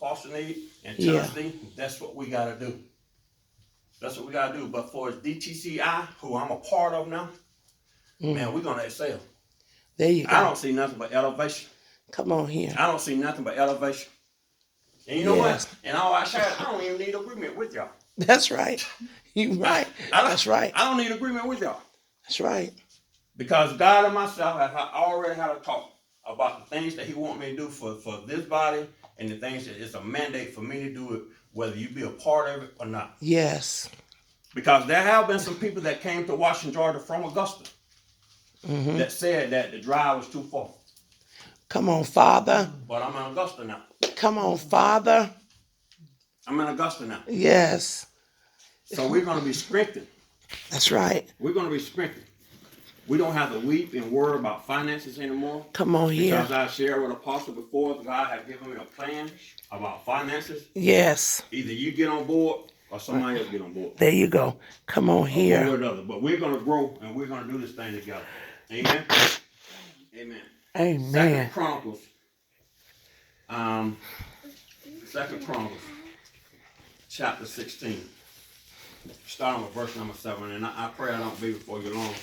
apostle need and Yeah. church need, that's what we got to do. That's what we got to do. But for DTCI, who I'm a part of now, man, we're going to excel. There you go. I don't see nothing but elevation. Come on here. I don't see nothing but elevation. And you know Yes. what? And all I said, I don't even need agreement with y'all. That's right. You right. That's right. I don't need agreement with y'all. That's right. Because God and myself have already had a talk about the things that He wants me to do for this body and the things that it's a mandate for me to do it, whether you be a part of it or not. Yes. Because there have been some people that came to Washington, Georgia from Augusta that said that the drive was too far. Come on, Father. But I'm in Augusta now. Come on, Father. I'm in Augusta now. Yes. So we're going to be strengthened. That's right. We're going to be strengthened. We don't have to weep and worry about finances anymore. Come on here. Because I shared with Apostle before, God had given me a plan about finances. Yes. Either you get on board or somebody else get on board. There you go. Come on here. One way or the other. But we're going to grow and we're going to do this thing together. Amen? Amen. Amen. Second Chronicles. Chapter 16. Starting with verse number 7. And I pray I don't be before you long.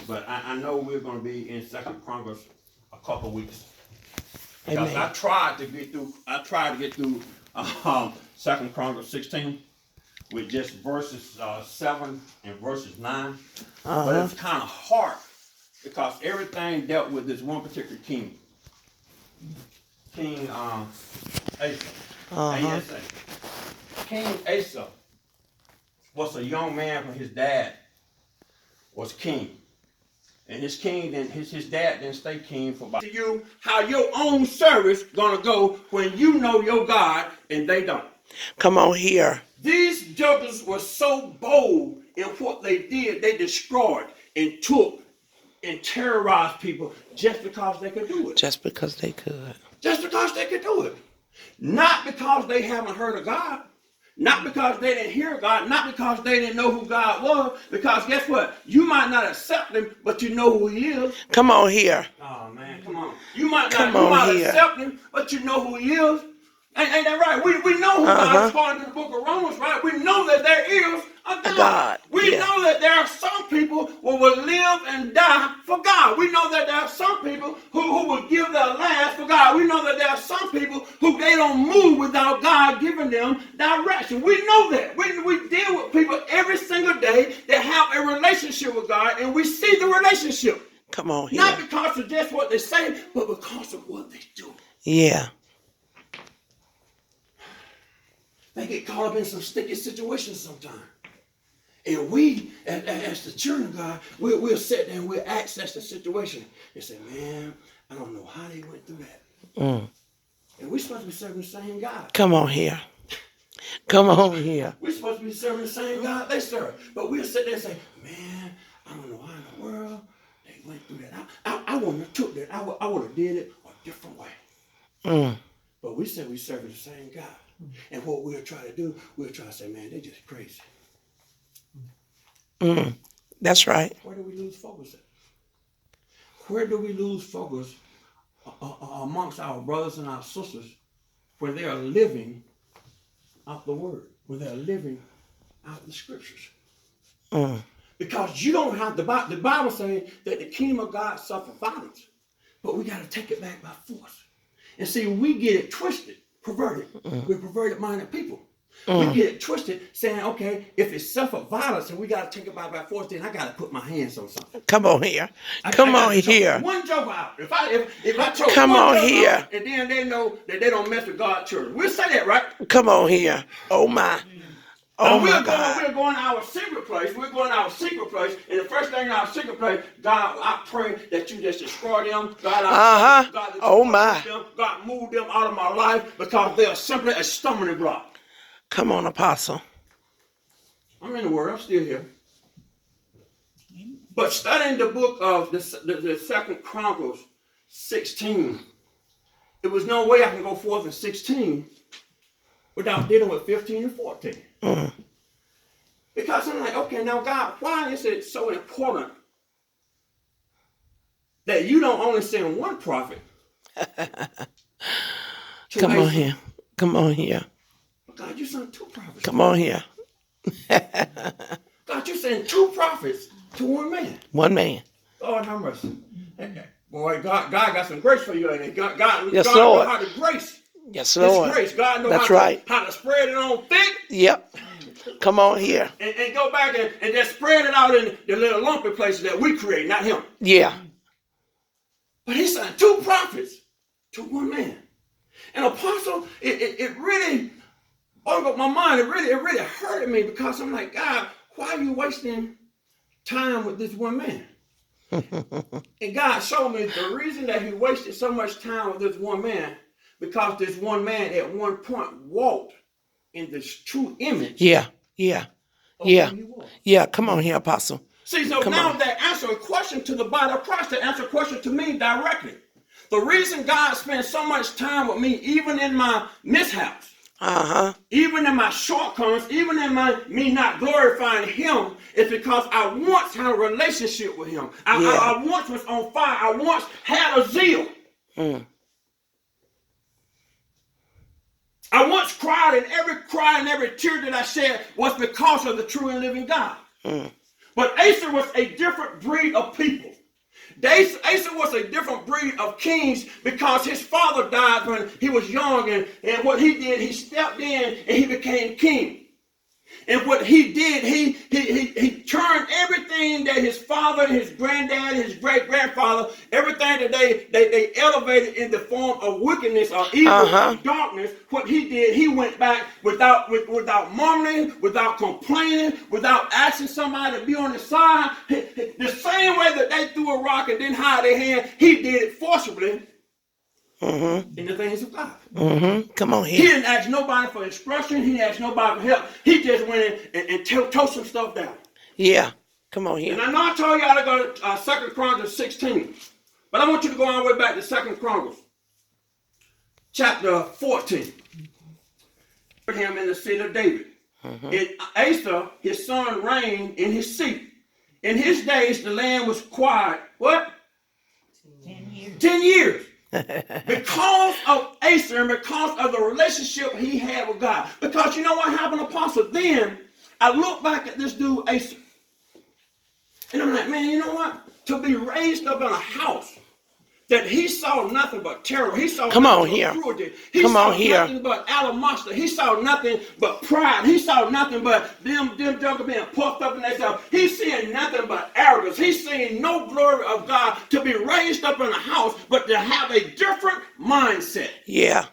But I know we're going to be in Second Chronicles a couple weeks. Because Amen. I tried to get through Second Chronicles 16 with just verses 7 and verses 9. But it's kind of hard because everything dealt with this one particular king. King Asa. A-S-A. King Asa was a young man when his dad was king. And his dad didn't stay king for about to you how your own service gonna go when you know your God and they don't. Come on here. These jokers were so bold in what they did, they destroyed and took and terrorized people just because they could do it. Just because they could. Just because they could do it. Not because they haven't heard of God. Not because they didn't hear God, not because they didn't know who God was, because guess what? You might not accept Him, but you know who He is. Come on here. Oh man, come on. You might Come not on here. accept Him, but you know who He is. Ain't that right? We know who God is, according to the book of Romans, right? We know that there is a God. We know that there are some people who will live and die for God. We know that there are some people who will give their lives for God. We know that there are some people who they don't move without God giving them direction. We know that. We deal with people every single day that have a relationship with God, and we see the relationship. Come on here. Not because of just what they say, but because of what they do. Yeah. They get caught up in some sticky situations sometimes. And we, as the children of God, we'll sit there and we'll access the situation and say, man, I don't know how they went through that. And we're supposed to be serving the same God. Come on here. Come on here. We're supposed to be serving the same God they serve. But we'll sit there and say, man, I don't know how in the world they went through that. I wouldn't have took that. I would have did it a different way. But we said we serve the same God. And what we'll try to do, we'll try to say, man, they're just crazy. That's right. Where do we lose focus at? Where do we lose focus amongst our brothers and our sisters where they are living out the word, where they're living out the scriptures? Because you don't have, the Bible saying that the kingdom of God suffer violence, but we got to take it back by force. And see, we get it twisted. Perverted. We're perverted-minded people. We get it twisted, saying, okay, if it's suffer violence and we got to take it by force, then I got to put my hands on something. Come on here. Come on here. One joke out. If I choke Come one on joke here. out, and then they know that they don't mess with God's children. We'll say that, right? Come on here. Oh my. Oh my God. We're going to our secret place. We're going to our secret place. And the first thing in our secret place, God, I pray that you just destroy them. God, oh my. Them. God, move them out of my life because they are simply a stumbling block. Come on, Apostle. I'm in the Word. I'm still here. But studying the book of the Second Chronicles 16, there was no way I can go forth in 16 without dealing with 15 and 14. Because I'm like, okay, now God, why is it so important that you don't only send one prophet? Come on here. Come on here. But God, you sent 2 prophets. Come on here. God, you sent 2 prophets to 1 man. 1 man. Lord have mercy. Boy, God got some grace for you. And God Yes, God Lord. know how to grace. Yes, Lord. His grace. God know That's how, right. how to spread it on thick. Yep. Come on here. And go back and just spread it out in the little lumpy places that we create, not him. Yeah. But he sent 2 prophets to 1 man. And apostle, it really opened up my mind. It really hurted me because I'm like, God, why are you wasting time with this 1 man? And God showed me the reason that he wasted so much time with this 1 man, because this 1 man at one point walked in this true image. Yeah. Yeah. Yeah. Yeah. Come on here, Apostle. See, so Come now on. that answer a question to the body of Christ, to answer a question to me directly. The reason God spent so much time with me, even in my mishaps, even in my shortcomings, even in me not glorifying him, is because I once had a relationship with him. I once was on fire. I once had a zeal. I once cried, and every cry and every tear that I shed was because of the true and living God. But Asa was a different breed of people. Asa was a different breed of kings because his father died when he was young, and what he did, he stepped in and he became king. And what he did, he turned everything that his father, his granddad, his great-grandfather, everything that they elevated in the form of wickedness or evil or darkness. What he did, he went back without murmuring, without complaining, without asking somebody to be on his side. The same way that they threw a rock and didn't hide their hand, he did it forcibly in the things of God. Come on here. He didn't ask nobody for instruction. He didn't ask nobody for help. He just went in and tore some stuff down. Yeah. Come on here. And I know I told y'all to go to 2 Chronicles 16. But I want you to go all the way back to 2 Chronicles chapter 14. Put him in the seat of David. And Asa, his son, reigned in his seat. In his days, the land was quiet. What? 10 years. 10 years. Because of Asa and because of the relationship he had with God. Because you know what happened, Apostle? Then I look back at this dude, Asa. And I'm like, man, you know what? To be raised up in a house that he saw nothing but terror. He saw nothing but cruelty. He saw nothing but animosity. He saw nothing but pride. He saw nothing but them junkers being puffed up in themselves. He's seeing nothing but arrogance. He's seeing no glory of God. To be raised up in a house, but to have a different mindset. Yeah.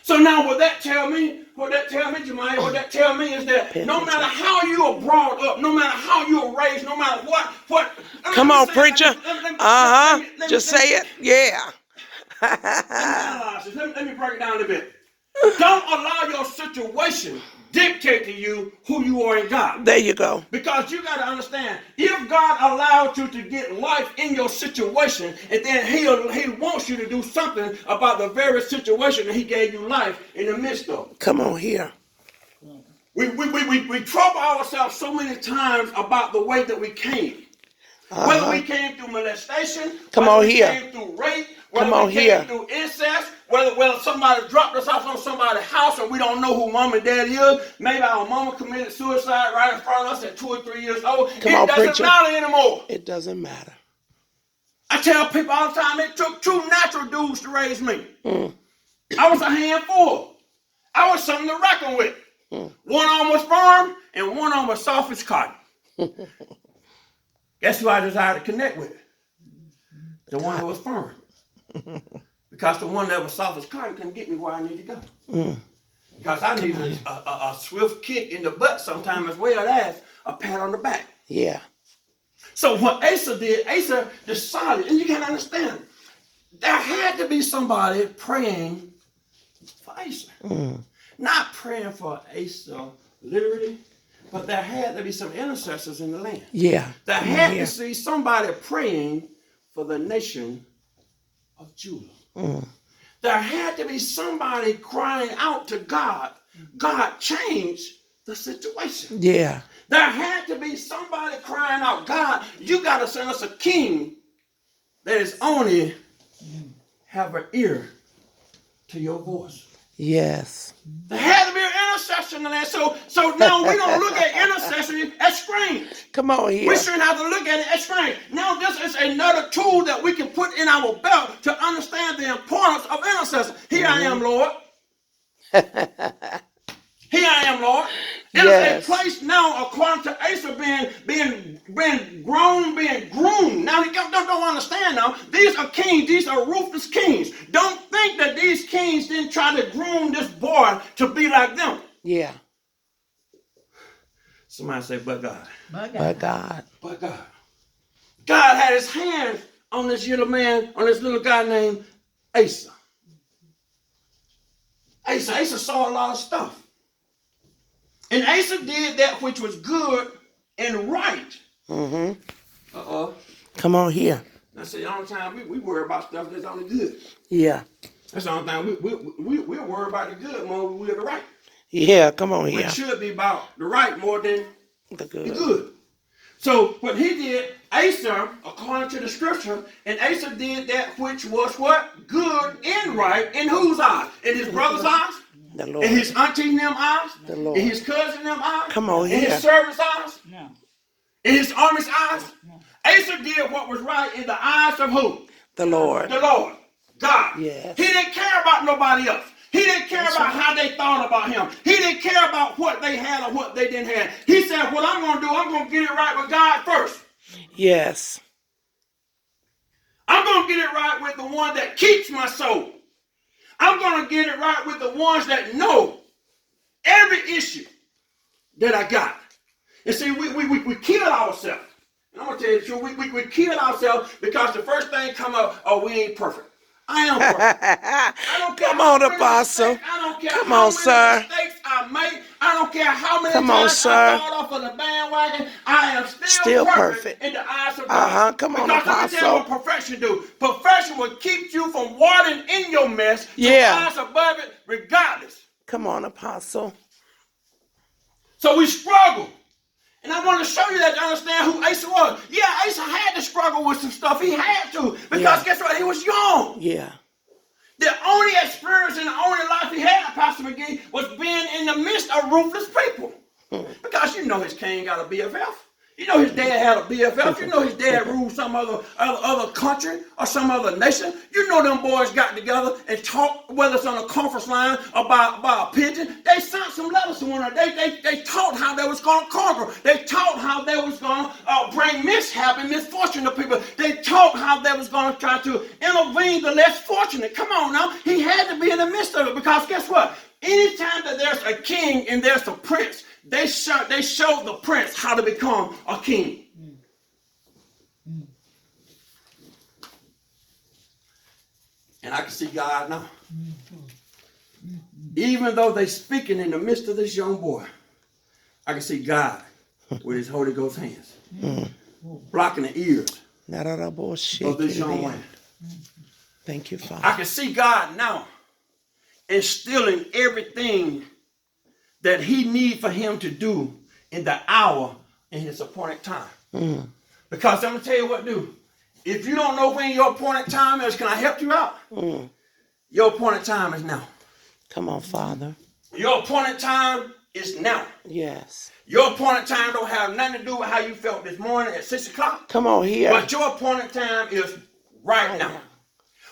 So now what that tell me, Jemiah, what that tell me is that no matter how you are brought up, no matter how you are raised, no matter what. Come on, preacher. Just say it. Yeah. Let me break it down a bit. Don't allow your situation dictate to you who you are in God. There you go. Because you got to understand, if God allowed you to get life in your situation, and then he wants you to do something about the very situation that he gave you life in the midst of. Come on here. We trouble ourselves so many times about the way that we came. Whether we came through molestation, whether we came through rape, whether we came through incest, whether somebody dropped us off on somebody's house and we don't know who mom and dad is. Maybe our mama committed suicide right in front of us at 2 or 3 years old. It doesn't matter anymore. It doesn't matter. I tell people all the time, it took 2 natural dudes to raise me. I was a handful. I was something to reckon with. One arm was firm and one arm was soft as cotton. Guess who I desired to connect with? The one that was firm. Because the one that was soft as cotton couldn't get me where I need to go. Because I needed a swift kick in the butt sometime as well as a pat on the back. Yeah. So what Asa did, Asa decided, and you got to understand, there had to be somebody praying for Asa. Not praying for Asa literally, but there had to be some intercessors in the land. Yeah. There had to see somebody praying for the nation of Judah. There had to be somebody crying out to God. God changed the situation. Yeah. There had to be somebody crying out, God, you got to send us a king that is only have an ear to your voice. Yes. There had to be an intercession in the land. So now we don't look at intercession as strange. Come on We here. shouldn't have to look at it as strange. Now this is another tool that we can put in our belt to understand the importance of intercession. Here I am, Lord. Here I am, Lord. It Yes. is a place now, according to Asa, being grown, being groomed. Now, you don't understand now. These are kings. These are ruthless kings. Don't think that these kings didn't try to groom this boy to be like them. Yeah. Somebody say, but God. But God. But God. God had his hand on this little man, on this little guy named Asa. Asa saw a lot of stuff. And Asa did that which was good and right. Mm-hmm. Uh-oh. Come on here. I say, all the time we worry about stuff that's only good. Yeah. That's the only thing we worry about the good more than we are the right. Yeah, come on here. It should be about the right more than The the good. good. So what he did, Asa, according to the scripture, and Asa did that which was what? Good and right in whose eyes? In his brother's eyes? The Lord. In his auntie and them eyes? The Lord. In his cousin and them eyes? Come on In here. his servant's eyes? No. In his army's eyes? No. Asa did what was right in the eyes of who? The Lord. The Lord. God. Yes. He didn't care about nobody else. He didn't care about how they thought about him. He didn't care about what they had or what they didn't have. He said, what I'm going to do, I'm going to get it right with God first. Yes. I'm going to get it right with the one that keeps my soul. I'm going to get it right with the ones that know every issue that I got. And see, we kill ourselves. And I'm going to tell you the truth. We kill ourselves because the first thing come up, oh, we ain't perfect. I am perfect. I don't care Come how on, many Apostle. mistakes, I don't care Come how on, many sir. mistakes I make. I don't care how many Come on, times sir. I fall off of the bandwagon. I am Still perfect. in the eyes of God. Come on, because let me tell you Apostle. what perfection do. Perfection will keep you from watering in your mess Yeah. to rise above it regardless. Come on, Apostle. So we struggle. And I want to show you that to understand who Asa was. Yeah, Asa had to struggle with some stuff. He had to. Because Yeah. guess what? He was young. Yeah. The only experience and the only life he had, Pastor McGee, was being in the midst of ruthless people. Because you know his king got a BFF. You know his dad had a BFF. You know his dad ruled some other country or some other nation. You know them boys got together and talked, whether it's on a conference line or by a pigeon. They sent some letters to one another. They taught how they was going to conquer. They taught how they was going to bring mishap and misfortune to people. They taught how they was going to try to intervene the less fortunate. Come on now. He had to be in the midst of it because guess what? Anytime that there's a king and there's a prince, they show the prince how to become a king. And I can see God now. Even though they speaking in the midst of this young boy, I can see God with his Holy Ghost hands blocking the ears of this young man. Thank you, Father. I can see God now instilling everything that he needs for him to do in the hour in his appointed time. Because I'm going to tell you what to do. If you don't know when your appointed time is, can I help you out? Your appointed time is now. Come on, Father. Your appointed time is now. Yes. Your appointed time don't have nothing to do with how you felt this morning at 6 o'clock. Come on here. But your appointed time is right now.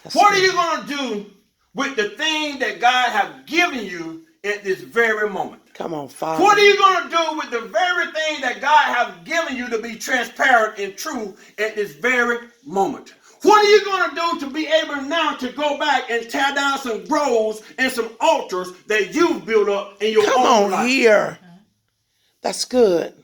That's What good. are you going to do with the thing that God has given you at this very moment? Come on, Father. What are you going to do with the very thing that God has given you to be transparent and true at this very moment? What are you going to do to be able now to go back and tear down some groves and some altars that you've built up in your Come own on life? here. That's good.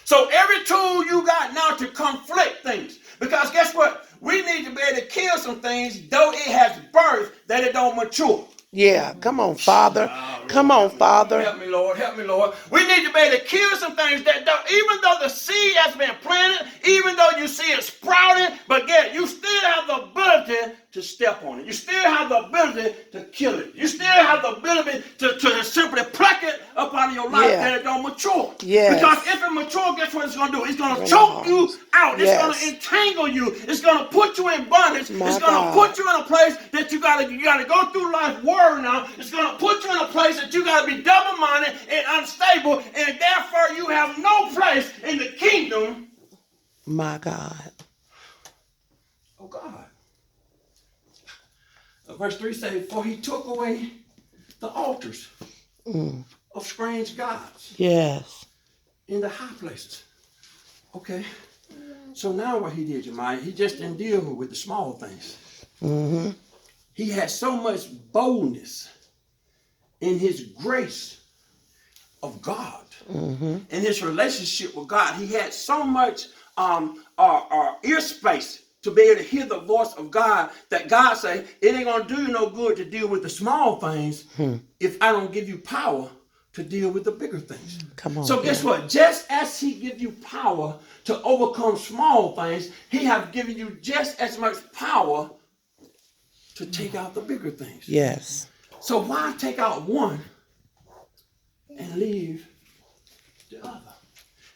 So every tool you got now to conflict things. Because guess what? We need to be able to kill some things, though it has birth, that it don't mature. Yeah. Come on, Father. Come on, Father. Help me, Lord. Help me, Lord. We need to be able to kill some things that don't, even though the seed has been planted, even though you see it sprouting, but yet you still have the ability to step on it. You still have the ability to kill it. You still have the ability to simply pluck it up out of your life and it don't mature. Yes. Because if it matures, guess what it's going to do? It's going to choke you out. It's going to entangle you. It's going to put you in bondage. It's going to put you in a place that you got to go through life worrying now. It's going to put you in a place that you got to be double-minded and unstable, and therefore you have no place in the kingdom. My God. Oh, God. Verse 3 says, for he took away the altars of strange gods. Yes. In the high places. Okay. So now what he did, Jemiah, he just didn't deal with the small things. Mm-hmm. He had so much boldness in his grace of God. Mm-hmm. In his relationship with God. He had so much ear space to be able to hear the voice of God, that God say, it ain't going to do you no good to deal with the small things if I don't give you power to deal with the bigger things. Come on. So guess what? Just as he give you power to overcome small things, he have given you just as much power to take out the bigger things. Yes. So why take out one and leave the other?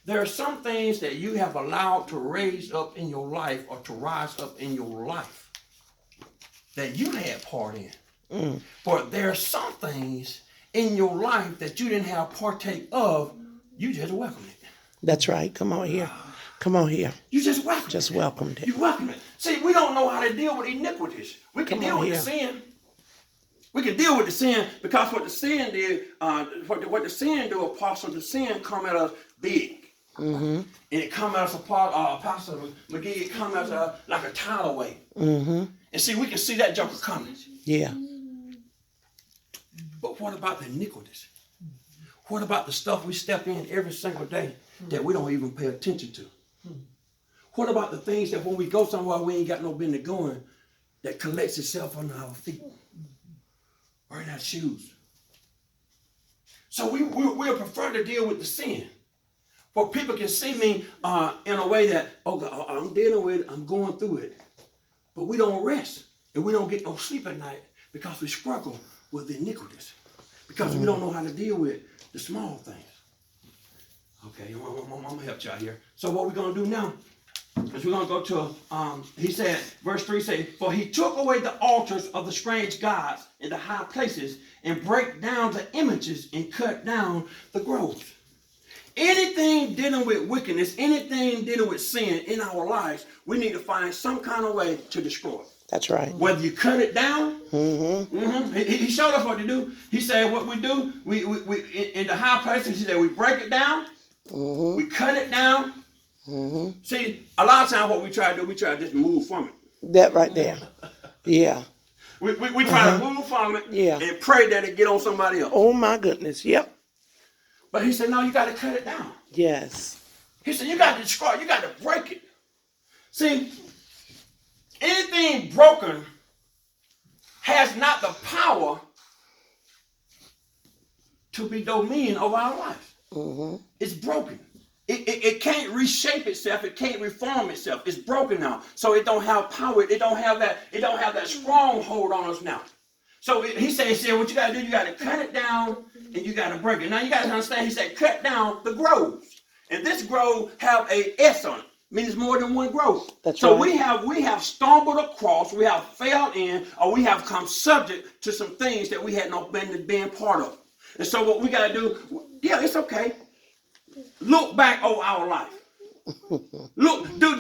There are some things that you have allowed to raise up in your life or to rise up in your life that you had part in. But there are some things in your life that you didn't have partake of. You just welcomed it. That's right. Come on here. Come on here. You just welcomed it. Just welcomed it. You welcomed it. See, we don't know how to deal with iniquities. We can deal with the sin. We can deal with the sin because what the sin did, what the sin do, Apostle, the sin come at us big. Mm-hmm. And it come as Apostle McGee, it come as like a tidal wave. Mm-hmm. And see, we can see that joker coming. Yeah. But what about the iniquities? What about the stuff we step in every single day that we don't even pay attention to? What about the things that when we go somewhere we ain't got no business going, that collects itself under our feet or in our shoes? So we'll prefer to deal with the sin. For people can see me in a way that, oh God, I'm dealing with it, I'm going through it. But we don't rest and we don't get no sleep at night because we struggle with the iniquities. Because we don't know how to deal with the small things. Okay, I'm going to help you out here. So what we're going to do now is we're going to go to, he said, verse 3 says, for he took away the altars of the strange gods in the high places and break down the images and cut down the groves. Anything dealing with wickedness, anything dealing with sin in our lives, we need to find some kind of way to destroy it. That's right. Whether you cut it down, he showed us what to do. He said what we do, we in the high places, he said we break it down, we cut it down. See, a lot of times what we try to do, we try to just move from it. That right there. Yeah. We try to move from it and pray that it get on somebody else. Oh my goodness. Yep. But he said, no, you got to cut it down. Yes. He said, you got to destroy it. You got to break it. See, anything broken has not the power to be dominion over our life. It's broken. It can't reshape itself. It can't reform itself. It's broken now. So it don't have power. It don't have that stronghold on us now. So he said, what you got to do, you got to cut it down and you got to break it. Now you got to understand, he said, cut down the groves. And this grove have a S on it. Means more than one grove. That's so right. we have stumbled across, we have fell in, or we have come subject to some things that we had no business being part of. And so what we got to do, it's okay. Look back over our life. Look, do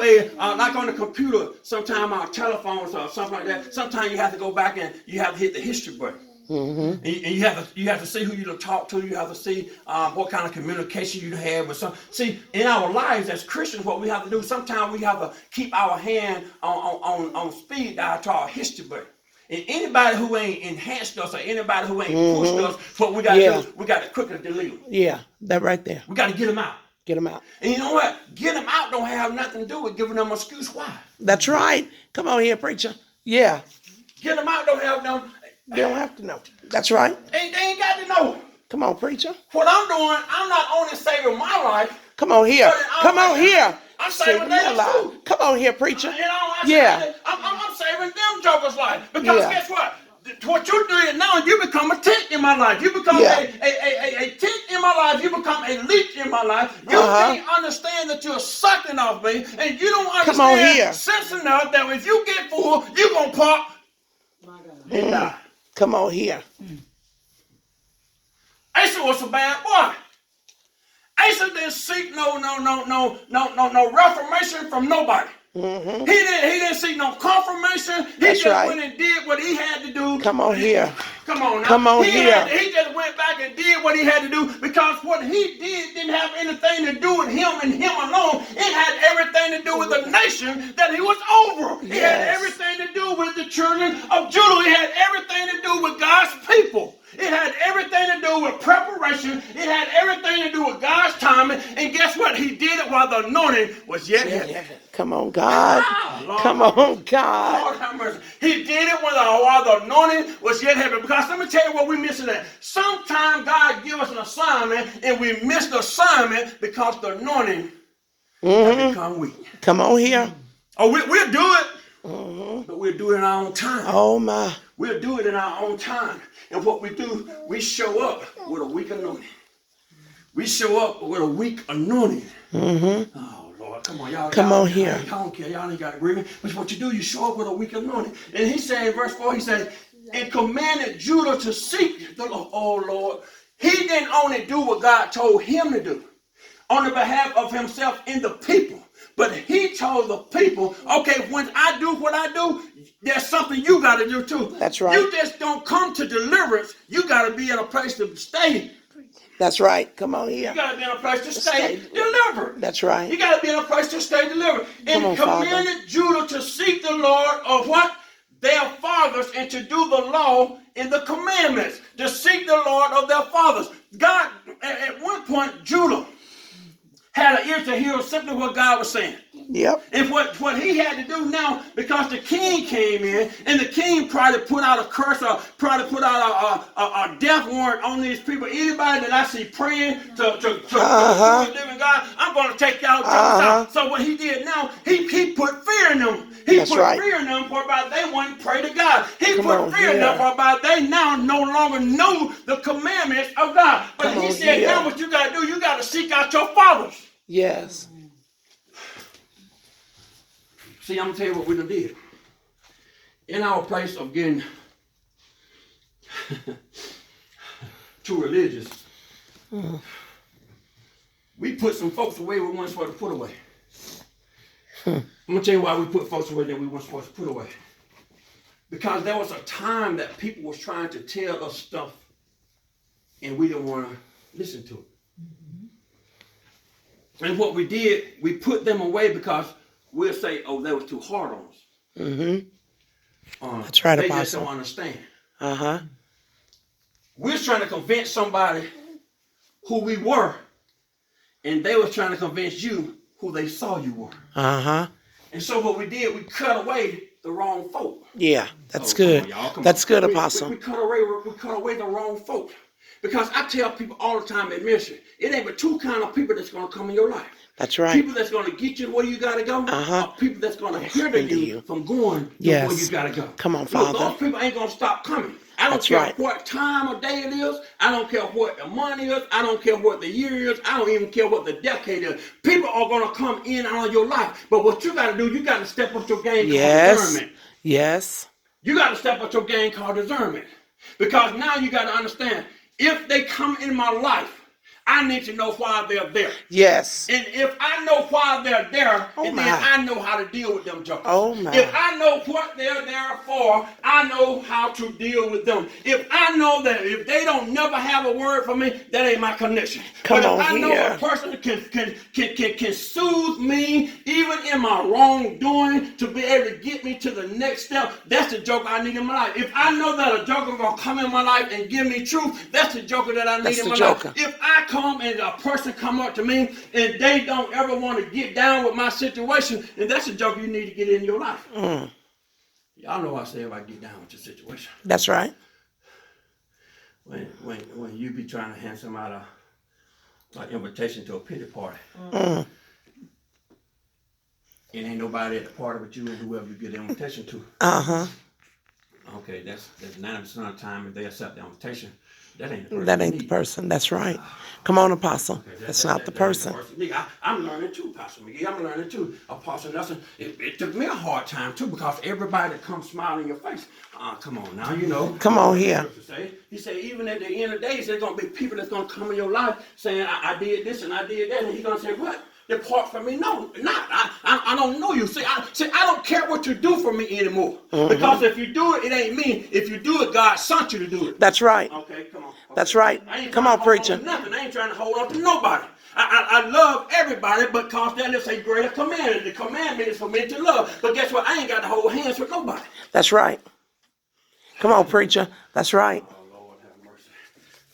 it. Like on the computer, sometimes our telephones or something like that. Sometimes you have to go back and you have to hit the history button. And you have to see who you talk to. You have to see what kind of communication you had with some. See, in our lives as Christians, what we have to do, sometimes we have to keep our hand on speed dial to our history button. And anybody who ain't enhanced us or anybody who ain't pushed us, what we got to do, we got to quickly delete them. Yeah, that right there. We got to get them out. Get them out. And you know what? Get them out don't have nothing to do with giving them an excuse why. That's right. Come on here, preacher. Yeah. Get them out don't have no. They don't have to know. That's right. They ain't got to know. Come on, preacher. What I'm doing, I'm not only saving my life. Come on here. Come on here. I'm saving theirs too. Come on here, preacher. You know, Yeah. I'm saving them jokers' life. Because Yeah. guess what? What you're doing now, you become a tent in my life. You become a tent in my life. You become a leech in my life. You can't understand that you're sucking off me, and you don't understand sense enough that if you get full, you're going to pop and die. Come on here. Asa was a bad boy. Asa didn't seek no reformation from nobody. He didn't seek no confirmation. He just went and did what he had to do. Come on here. Come on now. Come on here. He just went back and did what he had to do because what he did didn't have anything to do with him and him alone. It had everything to do with the nation that he was over. It had everything to do with the children of Judah. It had everything to do with God's people. It had everything to do with preparation. It had everything to do with God's timing. And guess what? He did it while the anointing was yet heavy. Come on, God. Come on, God. Lord have mercy. He did it while the anointing was yet heavy. Because let me tell you what we missing at. Sometimes God give us an assignment and we miss the assignment because the anointing has become weak. Come on here. Oh, we'll do it. But we'll do it in our own time. Oh, my. We'll do it in our own time. And what we do, we show up with a weak anointing. We show up with a weak anointing. Oh, Lord, come on, y'all. Come on here. I don't care. Y'all ain't got to agree with me. But what you do, you show up with a weak anointing. And he said in verse 4, he said, and commanded Judah to seek the Lord. Oh, Lord. He didn't only do what God told him to do on the behalf of himself and the people. But he told the people, okay, when I do what I do, there's something you got to do too. That's right. You just don't come to deliverance. You got to be in a place to stay. That's right. Come on here. You got to be in a place to stay delivered. That's right. You got to be in a place to stay delivered. And commanded Judah to seek the Lord of what? Their fathers, and to do the law and the commandments. To seek the Lord of their fathers. God, at one point, Judah had an ear to hear simply what God was saying. Yep. And what he had to do now, because the king came in, and the king probably put out a curse or probably put out a death warrant on these people. Anybody that I see praying to the living God, I'm going to take y'all out. So what he did now, he put fear in them. He put fear in them whereby they wouldn't pray to God. He put fear in them whereby they now no longer know the commandments of God. But he said, now what you got to do, you got to seek out your fathers. Yes. See, I'm going to tell you what we done did. In our place of getting too religious, we put some folks away we weren't supposed to put away. I'm going to tell you why we put folks away that we weren't supposed to put away. Because there was a time that people was trying to tell us stuff and we didn't want to listen to it. And what we did, we put them away because we'll say, oh, they were too hard on us. That's right, They Apostle. just don't understand. Uh-huh. We're trying to convince somebody who we were, and they were trying to convince you who they saw you were. Uh-huh. And so what we did, we cut away the wrong folk. Yeah, that's good. That's good, Apostle. We cut away the wrong folk. Because I tell people all the time in ministry, it ain't but two kind of people that's going to come in your life. That's right. People that's going to get you where you got to go, or people that's going to hinder you from going to where you got to go. Come on, Father. Look, those people ain't going to stop coming. I don't care what time of day it is. I don't care what the money is. I don't care what the year is. I don't even care what the decade is. People are going to come in on your life. But what you got to do, you got to step up your game called discernment. Yes. You got to step up your game called discernment. Because now you got to understand, if they come in my life, I need to know why they're there. Yes. And if I know why they're there, then I know how to deal with them jokers. Oh my. If I know what they're there for, I know how to deal with them. If I know that if they don't never have a word for me, that ain't my connection. But if I know a person can soothe me, even in my wrongdoing, to be able to get me to the next step, that's the joker I need in my life. If I know that a joker gonna come in my life and give me truth, that's the joker that I need in my life. If I come and a person come up to me and they don't ever want to get down with my situation, and that's a joker you need to get in your life. Y'all know I say if I get down with your situation. That's right. When you be trying to hand somebody an invitation to a pity party, It ain't nobody at the party but you and whoever you get the invitation to. Uh-huh. Okay, that's 90% of the time if they accept the invitation, that ain't the person. That ain't the person. That's right. Come on, Apostle. Okay, That's not the that ain't person. Nigga, I'm learning too, Pastor McGee. I'm learning too. Apostle Nelson, it took me a hard time too because everybody that comes smiling in your face. Come on now, you know. Come on here. He said, even at the end of the days, there's going to be people that's going to come in your life saying, I did this and I did that. And he's going to say, what? Depart from me. No, not. I don't know you. See, I don't care what you do for me anymore. Mm-hmm. Because if you do it, it ain't me. If you do it, God sent you to do it. That's right. Okay, come on. Okay. That's right. Come on, preacher. Nothing. I ain't trying to hold on to nobody. I love everybody because that is a greater commandment. The commandment is for me to love. But guess what? I ain't got to hold hands with nobody. That's right. Come on, preacher. That's right. Oh, Lord, have mercy.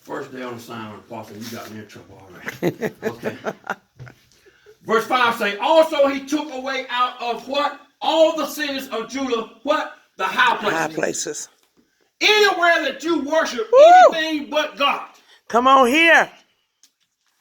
First day on assignment, Apostle, you got me in trouble already. Okay. Verse 5 say, also he took away out of what? All the cities of Judah, what? The high places. High places. Anywhere that you worship anything but God. Come on here.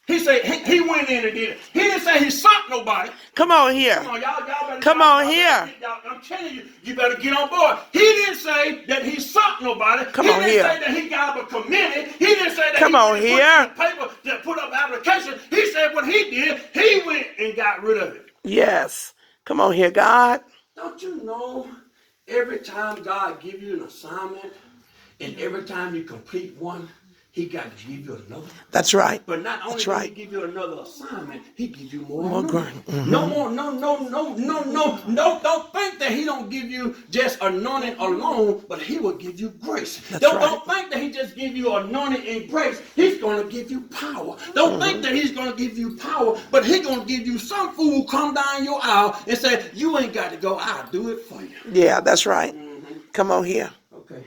He said he went in and did it. He didn't say he sunk nobody. Come on here. Come on, y'all better, Come on here. I'm telling you, you better get on board. He didn't say that he sunk nobody. Come on here. He didn't say that he got up a committee. He didn't say that Come on here. Put paper to put up application. He said what he did, he went and got rid of it. Yes. Come on here, God. Don't you know every time God gives you an assignment and every time you complete one, he got to give you another. That's right. But not only does he give you another assignment, he give you more. More grain. Mm-hmm. No more. No. Don't think that he don't give you just anointing alone, but he will give you grace. Don't think that he just give you anointing and grace. He's going to give you power. Don't think that he's going to give you power, but he's going to give you some fool come down your aisle and say, you ain't got to go. I'll do it for you. Yeah, that's right. Mm-hmm. Come on here. Okay.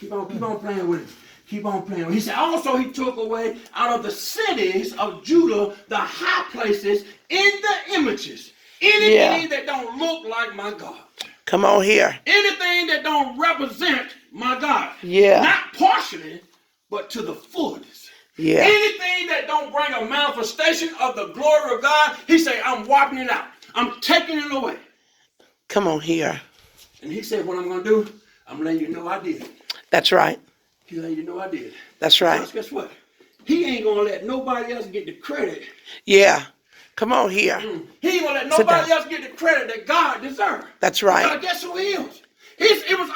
Keep on playing with it. Keep on playing. He said, also he took away out of the cities of Judah the high places in the images. Anything that don't look like my God. Come on here. Anything that don't represent my God. Yeah. Not partially, but to the fullness. Yeah. Anything that don't bring a manifestation of the glory of God, he said, I'm wiping it out. I'm taking it away. Come on here. And he said, what I'm going to do, I'm letting you know I did it. That's right. He let you know I did. That's right. Because guess what? He ain't gonna let nobody else get the credit. Yeah. Come on here. He ain't gonna let nobody else get the credit that God deserves. That's right. Because guess who he is? It was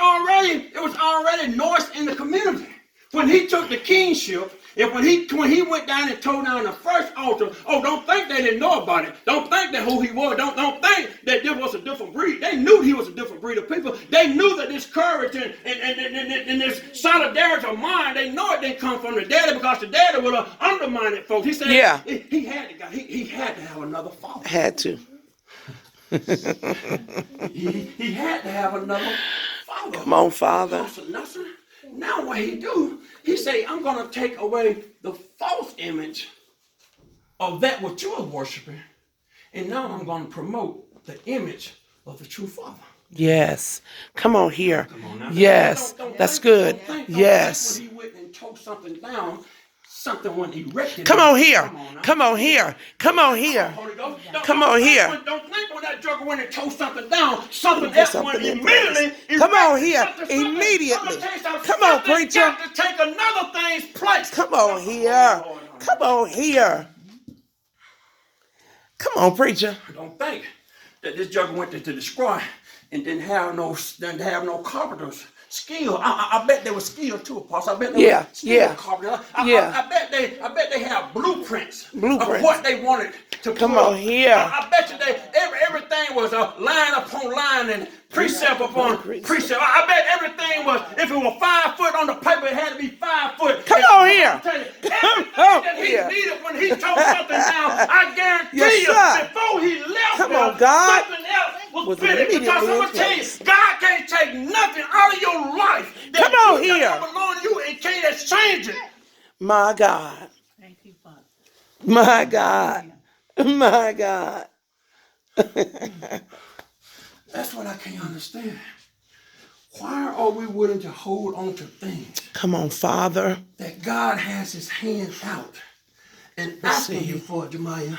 already noised in the community. When he took the kingship, and when he went down and tore down the first altar, don't think they didn't know about it. Don't think that who he was. Don't think that there was a different breed. They knew he was a different breed of people. They knew that this courage and this solidarity of mind, they know it didn't come from the daddy because the daddy would have undermined it, folks. He said he had to have another father. Had to. he had to have another father. Come on, Father. Now what he do, he say, I'm going to take away the false image of that what you are worshiping, and now I'm going to promote the image of the true Father. Yes. Come on here. Come on now. Yes. That's good. Yes. When he went and tore something down, something when he erected. Come on here. Come on here. Come on here. Come on here. Don't think when that joker went and tore something down, something else went immediately. Come on here. Immediately. Come on, preacher. Got to take another thing's place. Come on here. Come on here. Come on, preacher. Don't think that this joker went to destroy and didn't have no carpenter's skill. I bet they were skilled too, Apostle. I bet they were skilled carpenters. I bet they have blueprints of what they wanted to come on here. I bet you everything was line upon line and precept upon precept. I bet everything was, if it was 5 foot on the paper, it had to be 5 foot. Come on here. Come on here. He needed when he tore something down, I guarantee you, before he left, something else was finished. Because I'm going to tell you, God can't take nothing out of your life that belong to you and can't exchange it. My God. Thank you, Father. My God. My God. That's what I can't understand. Why are we willing to hold on to things? Come on, Father. That God has his hand out and asking you for it, Jemiah,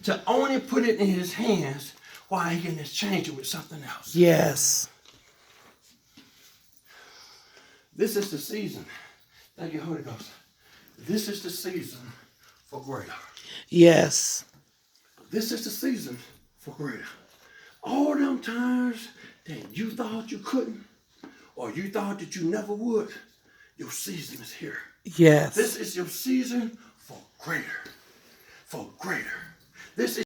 to only put it in his hands while he can exchange it with something else. Yes. This is the season. Thank you, Holy Ghost. This is the season for greater. Yes. This is the season for greater. All them times that you thought you couldn't, or you thought that you never would, your season is here. Yes. This is your season for greater. For greater. This is